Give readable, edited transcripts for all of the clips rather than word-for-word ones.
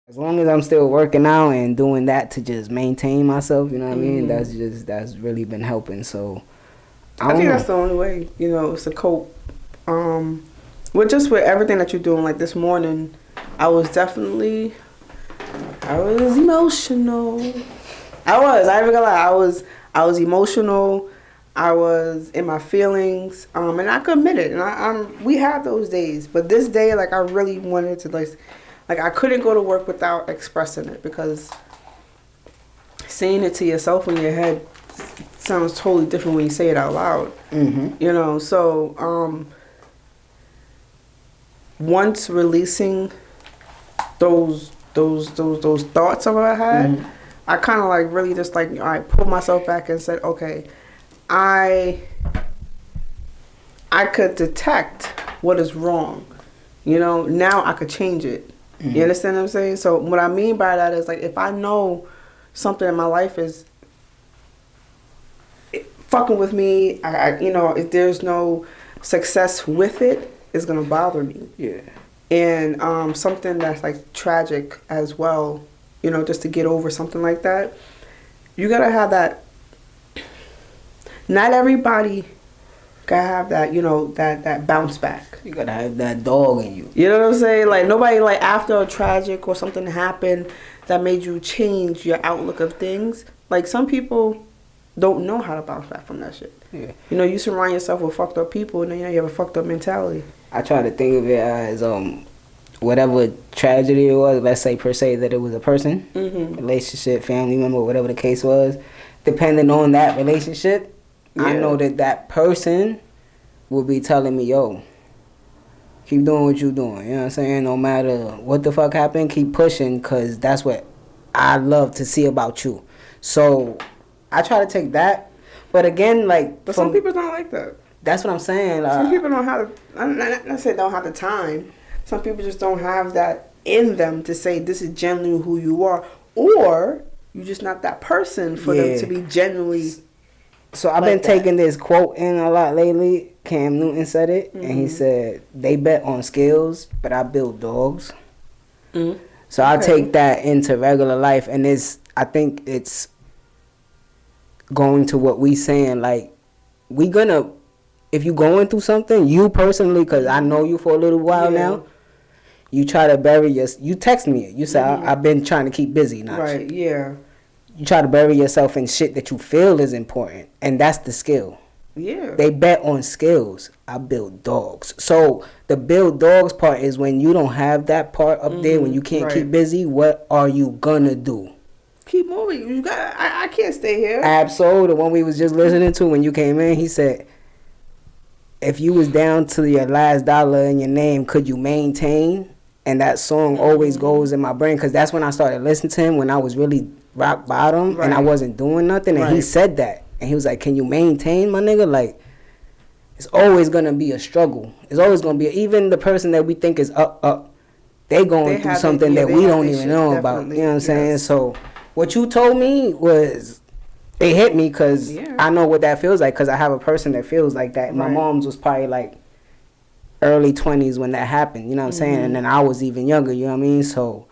As long as I'm still working out and doing that to just maintain myself, you know what I mean? That's really been helping. So I think don't that's the only way, it's a cope. With everything that you're doing, like this morning, I was emotional. I ain't even gonna lie, I was emotional. I was in my feelings, and I could admit it. And we have those days, but this day, like, I really wanted to, like I couldn't go to work without expressing it, because saying it to yourself in your head sounds totally different when you say it out loud. Mm-hmm. So once releasing those thoughts of what I had, Mm-hmm. I kind of like really just like, all right, pulled myself back and said, okay, I could detect what is wrong. Now I could change it. Mm-hmm. You understand what I'm saying? So what I mean by that is, like, if I know something in my life is fucking with me, if there's no success with it, it's gonna bother me. Yeah. And something that's like tragic as well, just to get over something like that, you gotta have that. Not everybody gotta have that, that bounce back. You gotta have that dog in you. You know what I'm saying? Like, nobody, like, after a tragic or something happened that made you change your outlook of things. Like, some people don't know how to bounce back from that shit. Yeah. You surround yourself with fucked up people, and then you have a fucked up mentality. I try to think of it as whatever tragedy it was. Let's say per se that it was a person, relationship, family member, whatever the case was. Depending on that relationship, I know that person will be telling me, yo, keep doing what you're doing. You know what I'm saying? No matter what the fuck happened, keep pushing, because that's what I love to see about you. So I try to take that. But again, like... But some people don't like that. That's what I'm saying. Some people don't have... I'm not saying don't have the time. Some people just don't have that in them to say this is genuinely who you are. Or you're just not that person for them to be genuinely... So I've been taking this quote in a lot lately. Cam Newton said it, and he said, they bet on skills, but I build dogs. So I take that into regular life, and I think it's going to what we saying, like, we gonna, if you going through something, you personally, because I know you for a little while now, you try to bury you text me, you say, I've been trying to keep busy, not right, yeah. You try to bury yourself in shit that you feel is important, and that's the skill. Yeah. They bet on skills. I build dogs. So the build dogs part is when you don't have that part up there, when you can't keep busy, what are you gonna do? Keep moving. You got. I can't stay here. Absol, the one we was just listening to when you came in, he said, if you was down to your last dollar in your name, could you maintain? And that song always goes in my brain, because that's when I started listening to him, when I was really rock bottom and I wasn't doing nothing, and he said that, and he was like, can you maintain, my nigga? Like, it's always gonna be a struggle. It's always gonna be, even the person that we think is up, they going through something that we don't even know about. You know what I'm saying? So what you told me was, it hit me, because I know what that feels like, because I have a person that feels like that. My mom's was probably like early 20s when that happened, you know what I'm saying? And then I was even younger, you know what I mean? So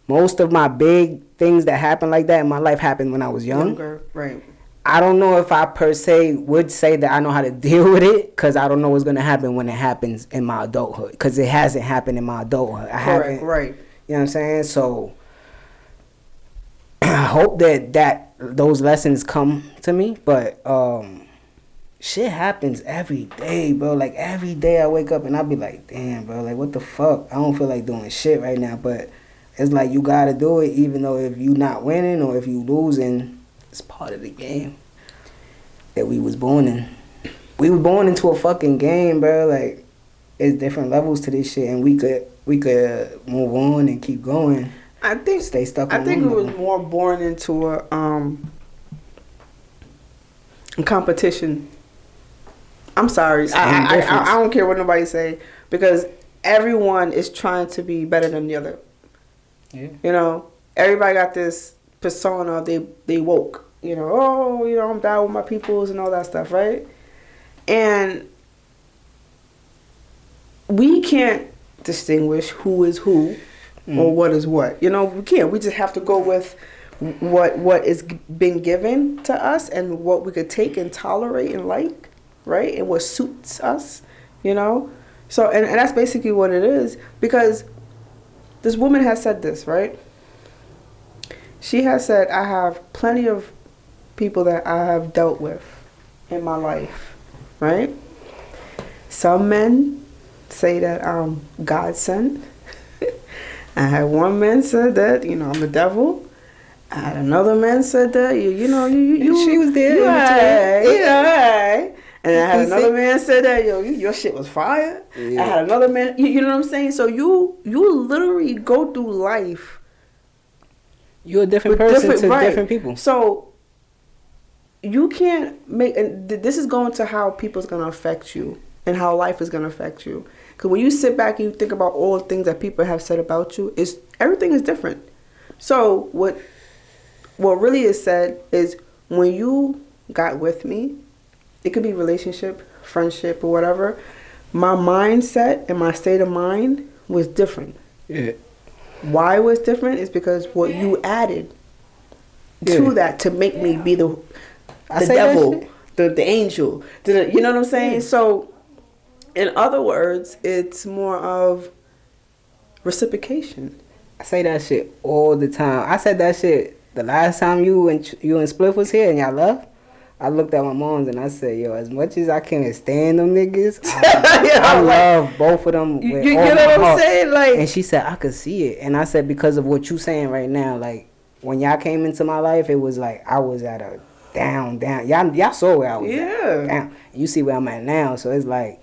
most of my big things that happened like that in my life happened when I was younger. Right. I don't know if I per se would say that I know how to deal with it, because I don't know what's going to happen when it happens in my adulthood, because it hasn't happened in my adulthood. I haven't. Right. You know what I'm saying? So I hope that those lessons come to me, but shit happens every day, bro. Like, every day I wake up and I be like, damn, bro, like, what the fuck? I don't feel like doing shit right now, but it's like, you gotta do it, even though if you not winning or if you losing, it's part of the game that we was born in. We were born into a fucking game, bro. Like, it's different levels to this shit, and we could move on and keep going. I think stay stuck on I think it was level. more born into a competition. I'm sorry. I don't care what nobody say, because everyone is trying to be better than the other. Yeah. Everybody got this persona. They woke. I'm down with my peoples and all that stuff, right? And we can't distinguish who is who. or what is what. You know, we can't. We just have to go with what is being given to us and what we could take and tolerate and like, right? And what suits us, you know? So, and that's basically what it is. Because this woman has said this, right? She has said, I have plenty of people that I have dealt with in my life, right? Some men say that I'm God sent. I had one man said that, you know, I'm the devil. I had another man said that, you know, she was there. You alright. And I had another man said that, your shit was fire. Yeah. I had another man, you know what I'm saying? So you literally go through life. You're a different person to different people. So you can't make, and this is going to how people's going to affect you and how life is going to affect you. Because when you sit back and you think about all the things that people have said about you, everything is different. So what really is said is when you got with me, it could be relationship, friendship, or whatever, my mindset and my state of mind was different. Yeah. Why it was different is because what you added to that to make me be the devil, the angel. You know what I'm saying? So, in other words, it's more of reciprocation. I say that shit all the time. I said that shit the last time you and Spliff was here and y'all left. I looked at my moms and I said, yo, as much as I can't stand them niggas, I love both of them. You know what I'm saying? Like, and she said, I could see it. And I said, because of what you saying right now, like, when y'all came into my life, it was like I was at a down. Y'all saw where I was at. Down. You see where I'm at now. So it's like,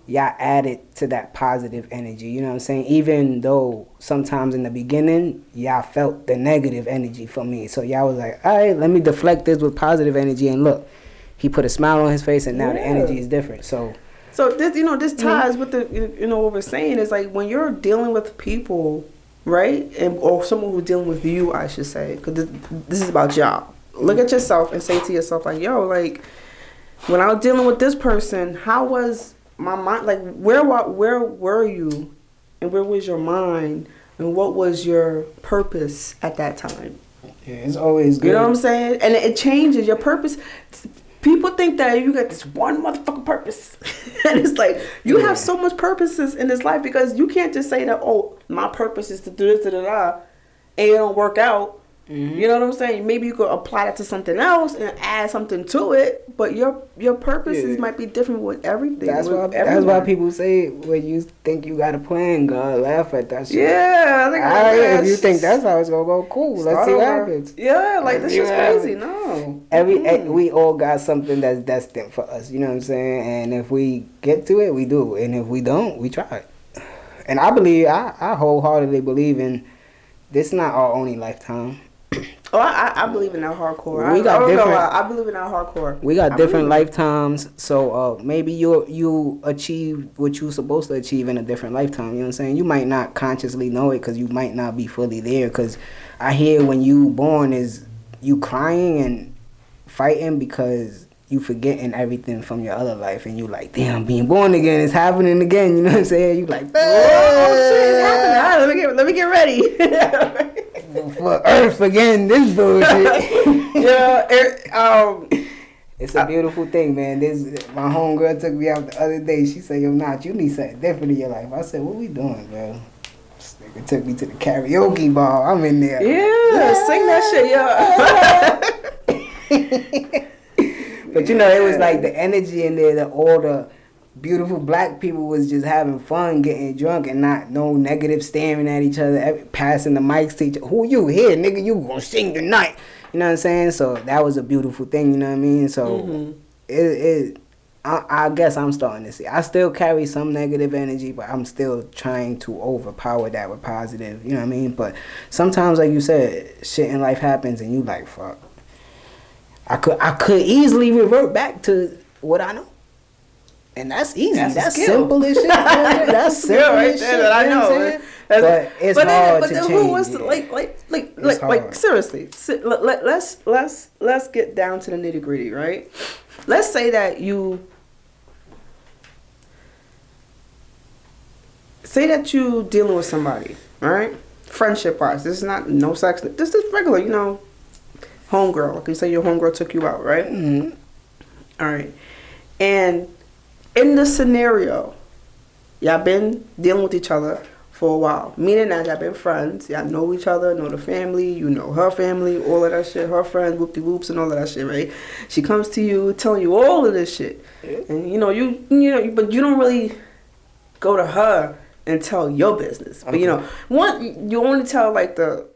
y'all added to that positive energy. You know what I'm saying? Even though sometimes in the beginning, y'all felt the negative energy from me. So y'all was like, all right, let me deflect this with positive energy. And look, he put a smile on his face and now the energy is different. So this, you know, this ties with the, you know, what we're saying is like when you're dealing with people, right? Or someone who's dealing with you, I should say, because this is about y'all. Look at yourself and say to yourself like, yo, like when I was dealing with this person, how was my mind, like where were you and where was your mind and what was your purpose at that time? Yeah, it's always good. You know what I'm saying? And it changes your purpose. People think that you got this one motherfucking purpose. And it's like you have so much purposes in this life because you can't just say that, oh, my purpose is to do this, and it don't work out. Mm-hmm. You know what I'm saying? Maybe you could apply that to something else and add something to it, but your purposes might be different with everything. That's why people say when you think you got a plan, God laugh at that shit. Yeah, I think if you think that's how it's gonna go, cool. Let's see what happens. Yeah, like this is crazy. No, we all got something that's destined for us. You know what I'm saying? And if we get to it, we do. And if we don't, we try. And I wholeheartedly believe in this. Not our only lifetime. Oh, I believe in that hardcore. I believe in that hardcore. We got different lifetimes, so maybe you achieve what you're supposed to achieve in a different lifetime. You know what I'm saying? You might not consciously know it because you might not be fully there. Because I hear when you born is you crying and fighting because you forgetting everything from your other life, and you like, damn, being born again is happening again. You know what I'm saying? You like, oh shit, it's happening. Let me get ready. For Earth again, this bullshit. It's a beautiful thing, man. My homegirl took me out the other day. She said, yo, you need something different in your life. I said, what we doing, bro? This nigga took me to the karaoke bar. I'm in there. Yeah, sing that shit, yo. But you know, it was like the energy in there, all the beautiful black people was just having fun, getting drunk, and no negative staring at each other, passing the mics to each other. Who you here, nigga? You gonna sing tonight? You know what I'm saying? So that was a beautiful thing. You know what I mean? So I guess I'm starting to see. I still carry some negative energy, but I'm still trying to overpower that with positive. You know what I mean? But sometimes, like you said, shit in life happens, and you like, fuck. I could easily revert back to what I know. And that's easy. That's simple as shit. That's simple as shit. That I know. But it's hard to change. Who wants to like seriously? Let's get down to the nitty gritty, right? Let's say that you dealing with somebody, all right? friendship wise. This is not no sex. This is regular, you know, homegirl. Like you say, your homegirl took you out, right? Mm-hmm. All right. And in this scenario, y'all been dealing with each other for a while. Meaning that y'all been friends. Y'all know each other, know the family. You know her family, all of that shit. Her friends, whoop-de-whoops and all of that shit, right? She comes to you telling you all of this shit. And, you know, but you don't really go to her and tell your business. But, you know, you only tell, like, the